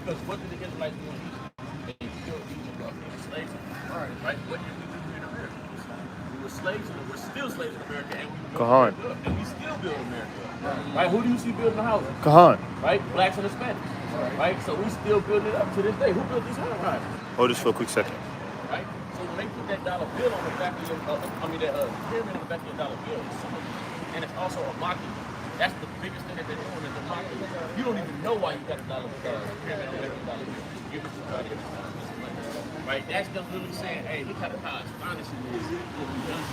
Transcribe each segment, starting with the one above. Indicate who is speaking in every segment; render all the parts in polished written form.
Speaker 1: Because what did the Israelites do in Egypt? They killed Egypt up in slaves. Right? What did we do here in America? We were slaves, and we're still slaves in America, and we built America up. And we still build America up. Right? Who do you see building the houses? Right? Blacks and Hispanics. Right? So we still building it up to this day. Who built these high rises?
Speaker 2: Hold this for a quick second.
Speaker 1: Right? So when they put that dollar bill on the back of your, that pyramid on the back of your dollar bill, it's symbol. And it's also a mockery. That's the biggest thing that they're doing is a mockery. You don't even know why you got the dollar pyramid on the back of your dollar bill. Give it to somebody every time. Right? That's them really saying, hey, look how astonishing it is what we've done.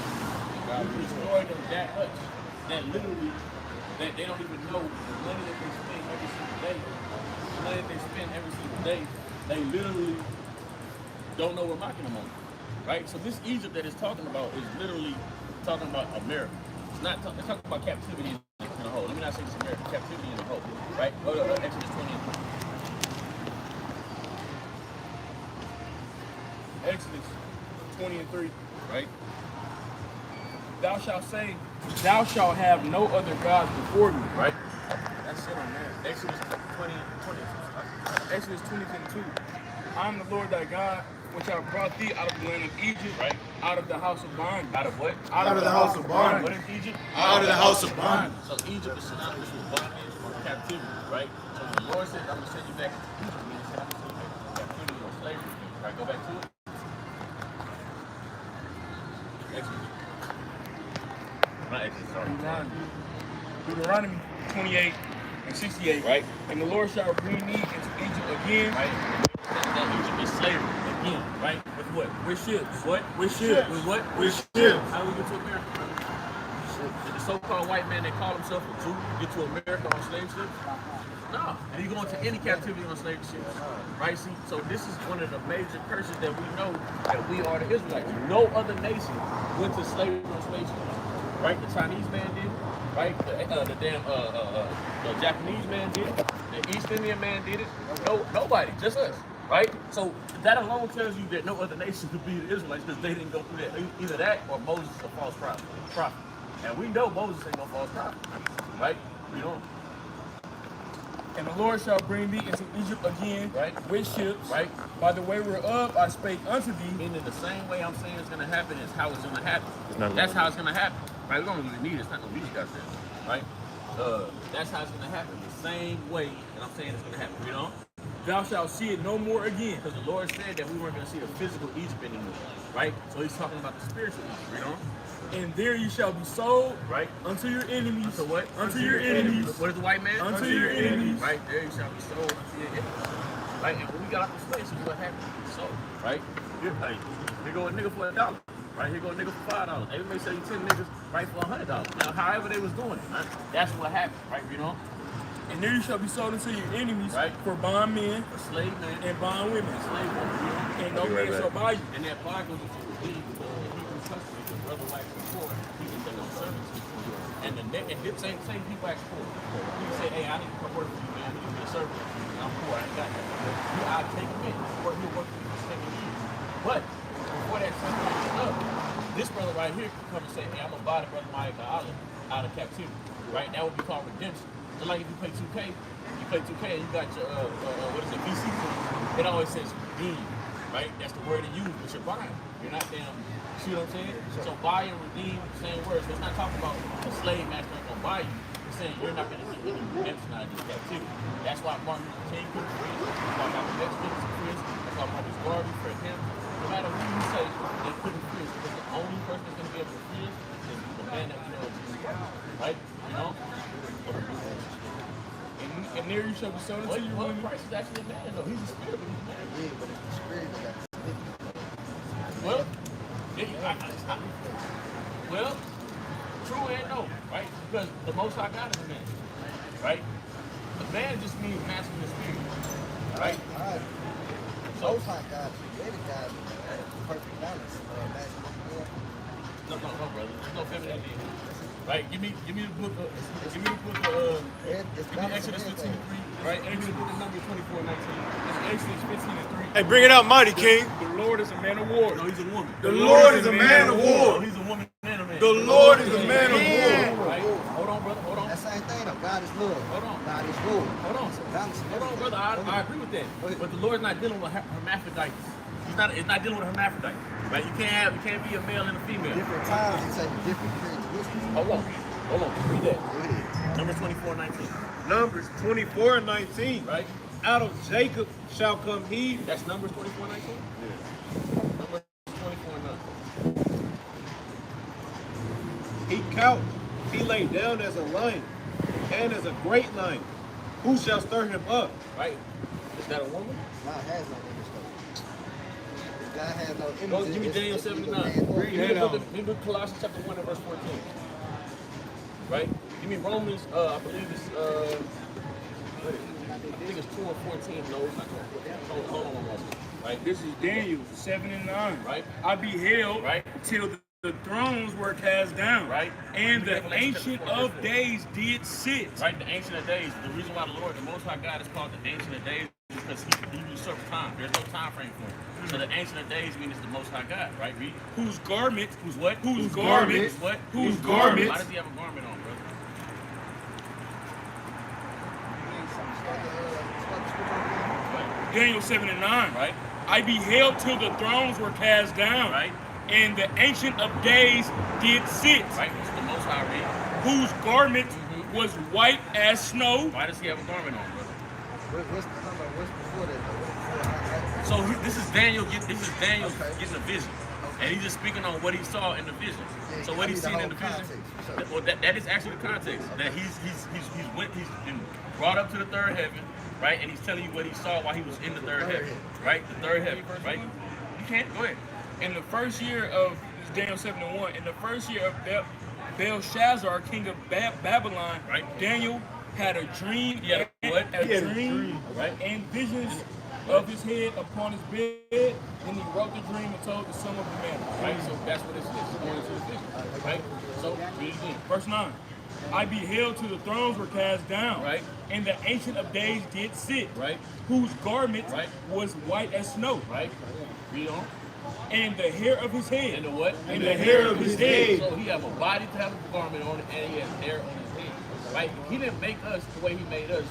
Speaker 1: God destroyed them that much that literally that they don't even know the money that they spend every single day. The money that they spend every single day, they literally don't know we're mocking them on. Right? So this Egypt that it's talking about is literally talking about America. It's not it's talking about captivity in the whole. Let me not say this America, captivity in the whole. Right? Go to Exodus 20 and 3.
Speaker 3: Exodus 20 and 3, right? Thou shalt say, thou shalt have no other gods before me, right?
Speaker 1: That's it on there. Exodus 20
Speaker 3: Exodus 20 and 2. I am the Lord thy God, which have brought thee out of the land of Egypt,
Speaker 1: right?
Speaker 3: Out of the house of bondage.
Speaker 1: Out of what?
Speaker 3: Out of the house of bondage.
Speaker 1: What is Egypt?
Speaker 2: Out of the house of bondage.
Speaker 1: So Egypt is synonymous with bondage or captivity, right? So when the Lord said, I'm going to send you back to Egypt, he said, I'm going to send you back to captivity or slavery. Right, go back to it. Exodus. Not Exodus, sorry.
Speaker 3: Deuteronomy 28 and 68.
Speaker 1: Right.
Speaker 3: And the Lord shall bring thee into Egypt again.
Speaker 1: Right. That Egypt is slavery again, right? With what?
Speaker 3: With ships.
Speaker 1: What?
Speaker 3: With ships.
Speaker 1: With what?
Speaker 3: With ships.
Speaker 1: How do we get to America, brother? Did the so-called white man that called himself a Jew get to America on slave ships? No. And he going to any captivity on slave ships. Right? See, so this is one of the major curses that we know that we are the Israelites. No other nation went to slavery on slave ships. Right? The Chinese man did. Right? The Japanese man did it. The East Indian man did it. No, nobody, just us. Right? So that alone tells you that no other nation could be the Israelites because they didn't go through that. Either that or Moses a false prophet. And we know Moses ain't no false prophet. Right? We don't.
Speaker 3: And the Lord shall bring thee into Egypt again,
Speaker 1: right,
Speaker 3: with ships,
Speaker 1: right,
Speaker 3: by the way whereof I spake unto thee.
Speaker 1: Meaning the same way I'm saying it's going to happen is how it's going to happen. That's how it's going to happen. Right? We don't really need it. It's not going to be got there. Right? That's how it's going to happen. The same way that I'm saying it's going to happen. You know?
Speaker 3: Thou shalt see it no more again.
Speaker 1: Because the Lord said that we weren't going to see the physical Egypt anymore. Right? So he's talking about the spiritual Egypt. You know?
Speaker 3: And there you shall be sold,
Speaker 1: right,
Speaker 3: unto your enemies.
Speaker 1: Unto what?
Speaker 3: Unto your enemies.
Speaker 1: What is the white man?
Speaker 3: Unto your enemies.
Speaker 1: Right there you shall be sold unto your enemies. Right, and when we got off the slave, what happened? So, right, here go a nigga for $1. Right, here go a nigga for $5. They may sell you 10 niggas right for $100. Now, however they was doing it, right? That's what happened, right? You know.
Speaker 3: And there you shall be sold unto your enemies,
Speaker 1: right,
Speaker 3: for bondmen,
Speaker 1: for slave men,
Speaker 3: and bond women,
Speaker 1: slave women. You know?
Speaker 3: And no man shall buy you.
Speaker 1: And that buy goes into the deed, Hebrew customers, the brother wife before, he can take on servants. And the same people ask for it. You can say, hey, I need to come work for you, man. You can be a servant. And I'm poor, I ain't got that. I take him in. He'll work for you for 7 years. But before that 7 years is up, this brother right here can come and say, hey, I'm going to buy the brother Micah out of captivity. Right? That would be called redemption. Just like if you play 2K, and you got your, VC coin, it always says redeem, right? That's the word to use, but you're buying. You're not damn, see what I'm saying? Sure. So buy and redeem, same words. So it's not talking about a slave master ain't gonna buy you. It's saying you're not gonna get any redemption out of this captivity. That's why Martin Luther King couldn't free us. That's why Malcolm X couldn't free us. That's why Marcus Garvey, Fred Hampton, no matter who you say, they couldn't free us because the only person that's gonna be able to free us is the man that we know is Jesus Christ, right? You know?
Speaker 3: And there you shall be sold unto your women.
Speaker 1: Christ is actually a man, though. He's a spirit, but he's a man.
Speaker 4: Yeah, but it's the spirit that
Speaker 1: well, well, true and no, right? Because the Most High God is a man, right? The man just means masculine spirit, right?
Speaker 4: Alright.
Speaker 1: So,
Speaker 4: Most High God created God perfect balance.
Speaker 1: No, brother. There's no femininity in it. Right? Give me the book of Exodus 15:3. Right? Exodus book of Numbers 24:19. It's Exodus 15:3.
Speaker 2: Hey, bring it out, Mighty King.
Speaker 3: The Lord is a man of war.
Speaker 1: No, he's a woman.
Speaker 2: The Lord is a man of war.
Speaker 1: He's a woman and a man.
Speaker 2: The Lord is a man of war.
Speaker 1: Right? Hold on on, brother. Hold on.
Speaker 4: That same thing though. God is love.
Speaker 1: Hold on.
Speaker 4: God is rule.
Speaker 1: Hold on.
Speaker 4: Balance.
Speaker 1: Hold on, brother. I agree with that. But the Lord's not dealing with hermaphrodites. It's not dealing with hermaphrodites. Right? You can't be a male and a female.
Speaker 4: Different times he say different characteristics.
Speaker 1: Hold on. Read that.
Speaker 4: Go ahead.
Speaker 1: Numbers 24:19.
Speaker 2: Numbers 24:19.
Speaker 1: Right?
Speaker 2: Out of Jacob shall come he.
Speaker 1: That's Numbers 24:19? Yeah. Numbers 24:9.
Speaker 2: He couched, he lay down as a lion, and as a great lion. Who shall stir him up?
Speaker 1: Right? Is that a woman?
Speaker 4: God has no image though. If God has no image,
Speaker 1: Go give me
Speaker 4: it's-
Speaker 1: Daniel
Speaker 4: it's either
Speaker 1: 79.
Speaker 4: man or
Speaker 2: Read it.
Speaker 1: Let me do Colossians chapter 1 and verse 14. Right? Give me Romans, I believe it's, what is it? I think it's 2 and 14. No, it's not 2 and 14. Hold on one more. Right?
Speaker 3: This is Daniel 7 and 9.
Speaker 1: Right.
Speaker 3: I beheld
Speaker 1: Right.
Speaker 3: till the thrones were cast down.
Speaker 1: Right.
Speaker 3: And the
Speaker 1: Revelation
Speaker 3: ancient
Speaker 1: chapter 4,
Speaker 3: of
Speaker 1: verse 4.
Speaker 3: days did sit.
Speaker 1: Right? The Ancient of Days. The reason why the Lord, the Most High God, is called the Ancient of Days is because he usurps time. There's no time frame for him. So the Ancient of Days means it's the Most High God. Right? Read.
Speaker 3: Whose garment,
Speaker 1: Who's what?
Speaker 3: whose garment,
Speaker 1: Who's what?
Speaker 3: whose
Speaker 1: Why
Speaker 3: garment,
Speaker 1: does he have a garment on, brother? Right?
Speaker 3: Daniel 7 and 9.
Speaker 1: Right?
Speaker 3: I beheld till the thrones were cast down.
Speaker 1: Right?
Speaker 3: And the ancient of days did sit.
Speaker 1: Right? What's the Most High read?
Speaker 3: Whose garment was white as snow.
Speaker 1: Why does he have a garment on, brother?
Speaker 4: What's before that though? What's before that?
Speaker 1: So this is Daniel. This is Daniel
Speaker 4: Okay.
Speaker 1: getting a vision, and he's just speaking on what he saw in the vision.
Speaker 4: Yeah,
Speaker 1: So
Speaker 4: I
Speaker 1: what
Speaker 4: need
Speaker 1: he's
Speaker 4: the
Speaker 1: seen in
Speaker 4: whole
Speaker 1: the vision.
Speaker 4: context, for sure.
Speaker 1: Well, that is actually the context. That he's been brought up to the third heaven, right? And he's telling you what he saw while he was in the third heaven, right? The third heaven, right? You can't go ahead.
Speaker 3: In the first year of this is Daniel 7 and 1, in the first year of Belshazzar, king of Babylon,
Speaker 1: Right.
Speaker 3: Daniel had a dream.
Speaker 1: He had a what?
Speaker 3: A
Speaker 1: He had a
Speaker 3: dream,
Speaker 1: right?
Speaker 3: and visions of his head upon his bed. Then he wrote the dream and told the sum of the matter.
Speaker 1: Right? So that's what it is. According to the vision, right? So read it again.
Speaker 3: Verse 9. I beheld till the thrones were cast down,
Speaker 1: Right.
Speaker 3: and the ancient of days did sit,
Speaker 1: Right?
Speaker 3: whose garment
Speaker 1: Right.
Speaker 3: was white as snow,
Speaker 1: Right? Read on.
Speaker 3: and the hair of his head,
Speaker 1: And the what?
Speaker 3: and the hair of his head.
Speaker 1: So he have a body to have a garment on it, and he has hair on his head. Right? He didn't make us the way he made us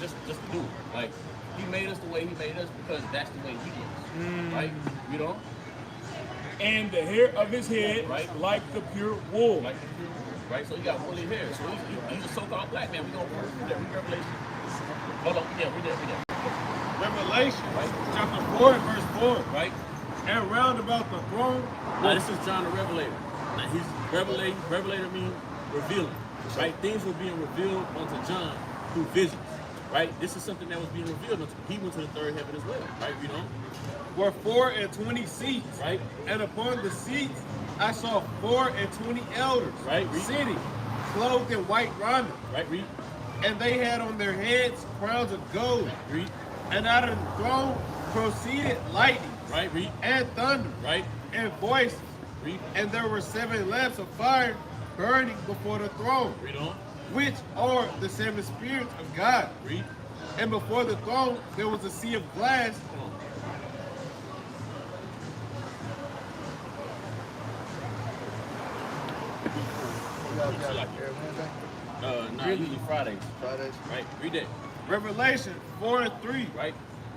Speaker 1: just to do it. Like he made us the way he made us because that's the way he is. Right? You know?
Speaker 3: And the hair of his head
Speaker 1: Right.
Speaker 3: like the pure wool.
Speaker 1: Like right? So he got woolly hair. So he's a so-called black man. We gonna read that. Read Revelation. Hold on, read that.
Speaker 2: Revelation,
Speaker 1: Right?
Speaker 2: chapter 4 and verse 4.
Speaker 1: Right?
Speaker 2: And round about the throne,
Speaker 1: Now this is John the Revelator. Now he's revelating. Revelator means revealing. Right? Things were being revealed unto John through visions. Right? This is something that was being revealed unto. He went to the third heaven as well. Right? You know?
Speaker 2: were 24 seats.
Speaker 1: Right?
Speaker 2: And upon the seats I saw 24 elders,
Speaker 1: Right, read.
Speaker 2: sitting, clothed in white raiment.
Speaker 1: Right? Read.
Speaker 2: And they had on their heads crowns of gold.
Speaker 1: Read.
Speaker 2: And out of the throne proceeded lightning
Speaker 1: Right? Read.
Speaker 2: and thunder
Speaker 1: Right?
Speaker 2: and voices.
Speaker 1: Read.
Speaker 2: And there were 7 lamps of fire burning before the throne,
Speaker 1: Read on.
Speaker 2: which are the 7 spirits of God.
Speaker 1: Read.
Speaker 2: And before the throne there was a sea of glass.
Speaker 1: Come on.
Speaker 4: Every Wednesday,
Speaker 1: No, usually Fridays.
Speaker 4: Fridays.
Speaker 1: Right? Read that.
Speaker 2: Revelation 4 and 3.
Speaker 1: Right?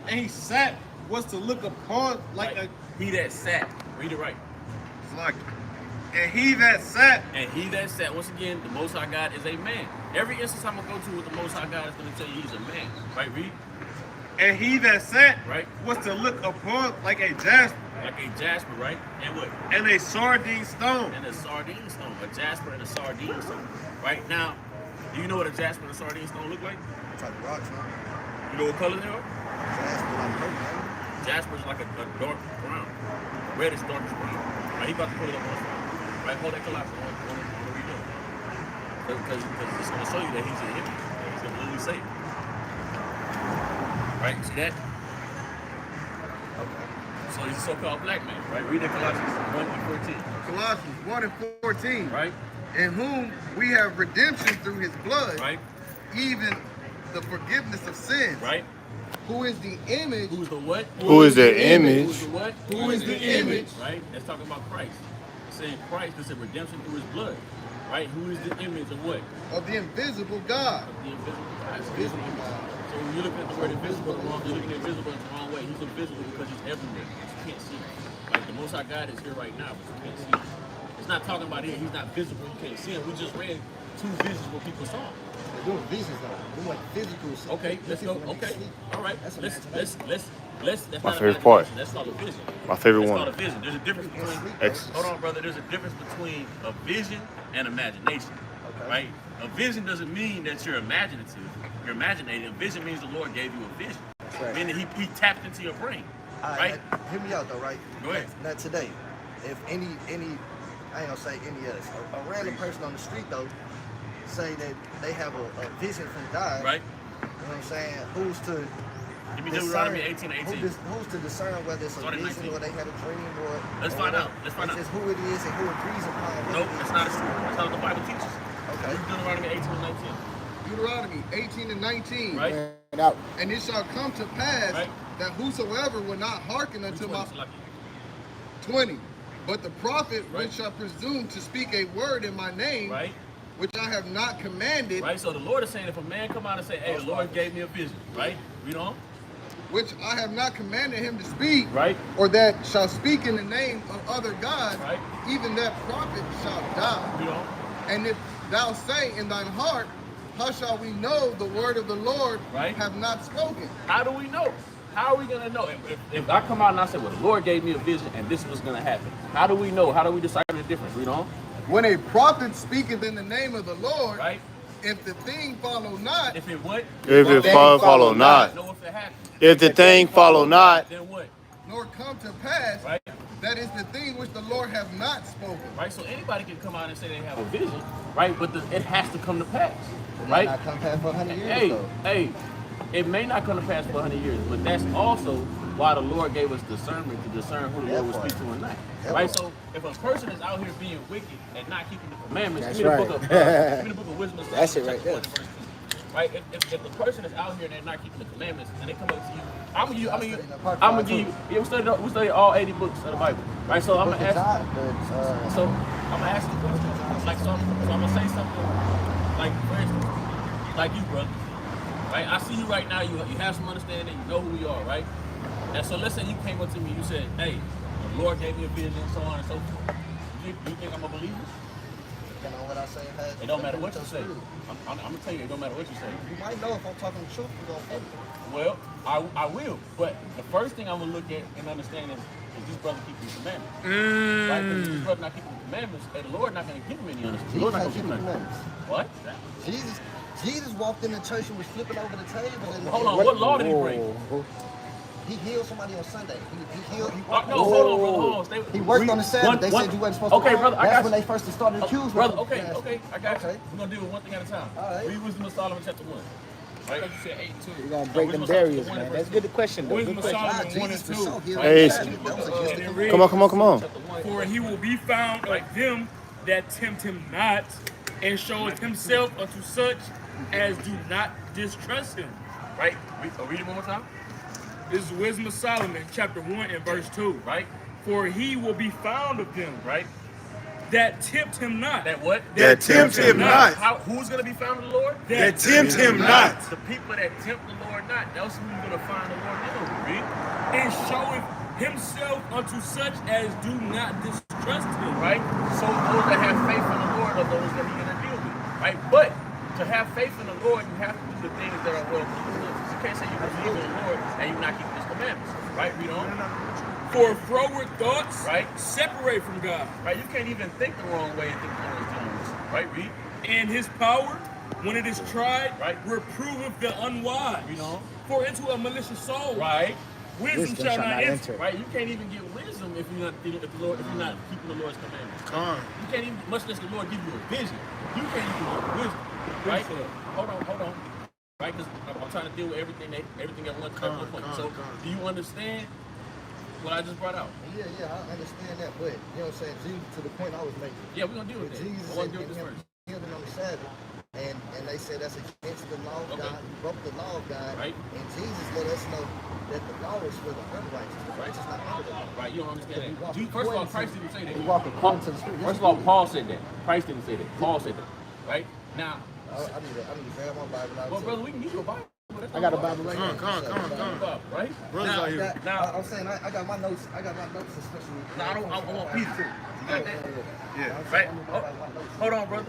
Speaker 2: And he sat was to look upon like
Speaker 1: Right. He that sat. Read it right.
Speaker 2: and he that sat
Speaker 1: And he that sat, once again, the Most High God is a man. Every instance I'm going to go to with the Most High God is going to tell you he's a man. Right? Read.
Speaker 2: and he that sat
Speaker 1: Right.
Speaker 2: was to look upon like a jasper
Speaker 1: Like a jasper, right? And what?
Speaker 2: and a sardine stone.
Speaker 1: And a sardine stone. A jasper and a sardine stone. Right? Now, do you know what a jasper and a sardine stone look like?
Speaker 4: Type of rocks, huh?
Speaker 1: You know what color they are?
Speaker 4: Jasper, like purple, huh?
Speaker 1: Jasper is like a dark brown. Red is darkest brown. Right? He about to pull it up on his phone. Right? Hold that Colossians. I want to read it. Because it's going to show you that he's an image. He's going to literally say it. Right? See that?
Speaker 4: Okay.
Speaker 1: So he's a so-called black man. Right? Read that Colossians 1 and 14.
Speaker 4: Colossians 1 and 14.
Speaker 1: Right?
Speaker 4: In whom we have redemption through his blood,
Speaker 1: Right?
Speaker 4: even the forgiveness of sins.
Speaker 1: Right?
Speaker 4: Who is the image?
Speaker 1: Who's the what?
Speaker 2: Who is the
Speaker 1: Who's
Speaker 2: image?
Speaker 1: the what?
Speaker 4: Who is the image?
Speaker 1: Right? That's talking about Christ. It's saying Christ is a redemption through his blood. Right? Who is the image of what?
Speaker 4: Of the invisible God.
Speaker 1: Of the invisible God. It's
Speaker 4: Invisible
Speaker 1: invisible.
Speaker 4: God.
Speaker 1: So when you're looking at the word invisible, you're looking at invisible in the wrong way. He's invisible because he's everywhere. But you can't see him. Like the Most High God is here right now, but you can't see him. It's not talking about it. He's not visible. You can't see him. We just read 2 visions what people saw.
Speaker 4: They're doing visions though. They're like physical. So
Speaker 1: Okay, let's go. Okay, all right.
Speaker 4: That's
Speaker 1: Let's.
Speaker 4: imagination.
Speaker 1: That's
Speaker 5: My
Speaker 1: not
Speaker 5: favorite part.
Speaker 1: imagination. That's called a vision.
Speaker 5: My favorite
Speaker 1: That's
Speaker 5: one.
Speaker 1: called a vision. There's a difference between.
Speaker 5: Exodus.
Speaker 1: Hold on, brother. There's a difference between a vision and imagination.
Speaker 4: Okay.
Speaker 1: Right? A vision doesn't mean that you're imaginative. You're imaginating. A vision means the Lord gave you a vision.
Speaker 4: Right.
Speaker 1: Meaning he tapped into your brain.
Speaker 4: All
Speaker 1: Right?
Speaker 4: Hear me out though, right?
Speaker 1: Go ahead.
Speaker 4: Not today. If any, I ain't gonna say any of us. A random person on the street though, say that they have a vision from God.
Speaker 1: Right?
Speaker 4: You know what I'm saying? Who's to
Speaker 1: Give me
Speaker 4: discern?
Speaker 1: Deuteronomy 18:18.
Speaker 4: Who's to discern whether it's a
Speaker 1: Start at
Speaker 4: vision
Speaker 1: 19.
Speaker 4: or they had a dream or?
Speaker 1: Let's
Speaker 4: or
Speaker 1: find
Speaker 4: whatever.
Speaker 1: out. Let's find
Speaker 4: It's
Speaker 1: out.
Speaker 4: just who it is and who agrees upon. what
Speaker 1: Nope,
Speaker 4: it is.
Speaker 1: that's not true. That's not what the Bible teaches.
Speaker 4: Okay.
Speaker 1: Read Deuteronomy 18:19.
Speaker 6: Deuteronomy 18 and 19.
Speaker 1: Right?
Speaker 6: And it shall come to pass
Speaker 1: Right.
Speaker 6: that whosoever will not hearken
Speaker 1: Which
Speaker 6: unto
Speaker 1: one
Speaker 6: my
Speaker 1: is lucky?
Speaker 6: 20. But the prophet
Speaker 1: Right.
Speaker 6: which shall presume to speak a word in my name,
Speaker 1: Right?
Speaker 6: which I have not commanded,
Speaker 1: Right? So the Lord is saying if a man come out and say, hey, the Lord gave me a vision, right? Read on.
Speaker 6: which I have not commanded him to speak,
Speaker 1: Right?
Speaker 6: or that shall speak in the name of other gods,
Speaker 1: Right.
Speaker 6: even that prophet shall die.
Speaker 1: Read on.
Speaker 6: And if thou say in thine heart, how shall we know the word of the Lord
Speaker 1: Right.
Speaker 6: have not spoken?
Speaker 1: How do we know? How are we going to know? If I come out and I say, well, the Lord gave me a vision and this was going to happen. How do we know? How do we decipher the difference? Read on.
Speaker 6: When a prophet speaketh in the name of the Lord,
Speaker 1: Right?
Speaker 6: if the thing follow not,
Speaker 1: If it what?
Speaker 5: If it follow not.
Speaker 1: Know if it happened.
Speaker 5: If the thing follow not,
Speaker 1: Then what?
Speaker 6: nor come to pass,
Speaker 1: Right?
Speaker 6: that is the thing which the Lord have not spoken.
Speaker 1: Right? So anybody can come out and say they have a vision, right? But it has to come to pass.
Speaker 4: It might
Speaker 1: Right?
Speaker 4: not come past for 100 years
Speaker 1: Hey,
Speaker 4: though.
Speaker 1: hey, it may not come to pass for 100 years, but that's also why the Lord gave us discernment to discern who the Lord will speak to and not.
Speaker 4: That
Speaker 1: Right?
Speaker 4: part.
Speaker 1: So if a person is out here being wicked and not keeping the commandments,
Speaker 7: That's
Speaker 1: give me the
Speaker 7: right.
Speaker 1: give me the book of Wisdom.
Speaker 7: That's it right
Speaker 1: chapter
Speaker 7: there.
Speaker 1: 1 and verse 2. Right? If the person is out here and they're not keeping the commandments and they come up to you, I'm gonna give you. Yeah, we study all 80 books of the Bible. Right? So I'm gonna ask. So I'm gonna ask you a question. Like so I'm gonna say something. Like for instance, like you, brother. Right? I see you right now. You have some understanding. You know who we are, right? And so let's say you came up to me. You said, "Hey, the Lord gave me a vision, so on and so forth." You think I'm a believer?
Speaker 4: You know what I say has
Speaker 1: It don't matter what you
Speaker 4: with
Speaker 1: say.
Speaker 4: your spirit.
Speaker 1: I'm gonna tell you, it don't matter what you say.
Speaker 4: You might know if I'm talking the truth, you're gonna offend me.
Speaker 1: Well, I will. But the first thing I'm gonna look at and understand is this brother keeping the commandments? Right? Because if this brother not keeping the commandments, and the Lord not gonna give him any understanding. The
Speaker 4: Jesus
Speaker 1: Lord not
Speaker 4: had
Speaker 1: gonna give
Speaker 4: keeping
Speaker 1: him nothing.
Speaker 4: commandments.
Speaker 1: What?
Speaker 4: Jesus walked in the church and was flipping over the table. And
Speaker 1: Hold on. What law did he break?
Speaker 4: He healed somebody on Sunday. He healed. He
Speaker 1: No,
Speaker 4: worked,
Speaker 1: hold on, brother. Hold on. Stay,
Speaker 4: he worked on the Sabbath. They said you wasn't supposed to.
Speaker 1: Okay, brother. I
Speaker 4: That's
Speaker 1: got
Speaker 4: when
Speaker 1: you.
Speaker 4: they first started accusing
Speaker 1: Brother,
Speaker 4: him.
Speaker 1: okay, I got
Speaker 4: Okay.
Speaker 1: you. We're gonna deal with one thing at a time.
Speaker 4: All right.
Speaker 1: Read Wisdom of Solomon chapter 1. Right? You said 8 2.
Speaker 7: We're gonna break them barriers, man. That's a good question, though.
Speaker 3: Wisdom
Speaker 7: Good
Speaker 3: of
Speaker 7: question.
Speaker 3: Solomon 1 and
Speaker 4: Jesus was
Speaker 3: 2.
Speaker 4: so healed.
Speaker 5: Hey,
Speaker 4: That was against the
Speaker 3: And read,
Speaker 5: come on.
Speaker 3: For he will be found of them that tempt him not, and showeth himself unto such as do not distrust him.
Speaker 1: Right? Read it one more time.
Speaker 3: This is Wisdom of Solomon, chapter 1 and verse 2.
Speaker 1: Right?
Speaker 3: For he will be found of them
Speaker 1: Right?
Speaker 3: that tempt him not.
Speaker 1: That what?
Speaker 2: That tempt him not.
Speaker 1: Who's gonna be found in the Lord?
Speaker 3: That
Speaker 2: Tempt him not.
Speaker 1: The people that tempt the Lord not. That's who you're gonna find the Lord in. Read.
Speaker 3: and showeth himself unto such as do not distrust him.
Speaker 1: Right? So those that have faith in the Lord are those that He's gonna deal with. Right? But to have faith in the Lord, you have to do the things that are well pleasing. You can't say you believe in the Lord and you're not keeping His commandments. Right? Read on.
Speaker 3: For froward thoughts
Speaker 1: Right.
Speaker 3: separate from God,
Speaker 1: Right? You can't even think the wrong way and think the Lord is dealing with you. Right? Read.
Speaker 3: and his power, when it is tried,
Speaker 1: Right.
Speaker 3: reproveth the unwise.
Speaker 1: Read on.
Speaker 3: For into a malicious soul,
Speaker 1: Right?
Speaker 3: wisdom shall not enter.
Speaker 1: Right? You can't even get wisdom if you're not keeping the Lord's commandments. You can't even, much less the Lord give you a vision. You can't even get wisdom. Right? Hold on. Right? Because I'm trying to deal with everything at one point. So do you understand what I just brought out?
Speaker 4: Yeah, I understand that, but you know what I'm saying? Jesus, to the point I was making.
Speaker 1: Yeah, we're gonna deal with that.
Speaker 4: Jesus
Speaker 1: I want to
Speaker 4: said
Speaker 1: deal with this
Speaker 4: him
Speaker 1: first.
Speaker 4: healing on the Sabbath, and they said that's against the law of
Speaker 1: Okay.
Speaker 4: God. You broke the law of God,
Speaker 1: Right.
Speaker 4: and Jesus let us us know that the law is for the unrighteous. The righteous not under the law.
Speaker 1: Right, you don't understand that. First of all, Christ didn't say that.
Speaker 7: We walk according to the Spirit.
Speaker 1: First of all, Paul said that. Christ didn't say that. Paul said that. Right? Now,
Speaker 4: I need to grab my Bible.
Speaker 1: well, brother, we can use your Bible.
Speaker 7: I got a Bible right here.
Speaker 1: Right?
Speaker 2: Brothers
Speaker 1: Now,
Speaker 2: out here.
Speaker 1: now,
Speaker 4: I'm saying I got my notes. I got my notes especially.
Speaker 1: no, I want Peter too. You got that?
Speaker 2: Yeah.
Speaker 1: Right? Oh, hold on, brother.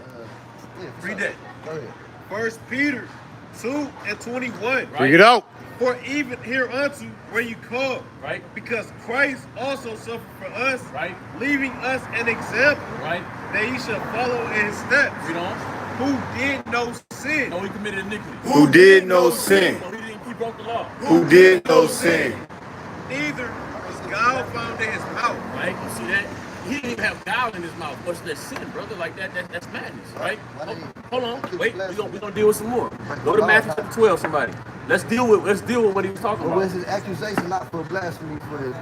Speaker 1: Read that.
Speaker 4: Go ahead.
Speaker 2: 1 Peter 2:21.
Speaker 5: Bring it out.
Speaker 2: For even hereunto were you called,
Speaker 1: Right?
Speaker 2: because Christ also suffered for us,
Speaker 1: Right?
Speaker 2: leaving us an example
Speaker 1: Right?
Speaker 2: that ye shall follow in his steps,
Speaker 1: Read on.
Speaker 2: who did no sin,
Speaker 1: No, he committed iniquity.
Speaker 5: Who did no sin?
Speaker 1: No, he broke the law.
Speaker 5: Who did no sin?
Speaker 2: neither was gall found in his mouth.
Speaker 1: Right? You see that? He didn't even have guile in his mouth. What's that sin, brother? Like that's madness, right? Hold on. Wait, we're gonna deal with some more. Go to Matthew 12, somebody. Let's deal with what he was talking
Speaker 4: But
Speaker 1: about.
Speaker 4: was his accusation not for blasphemy for his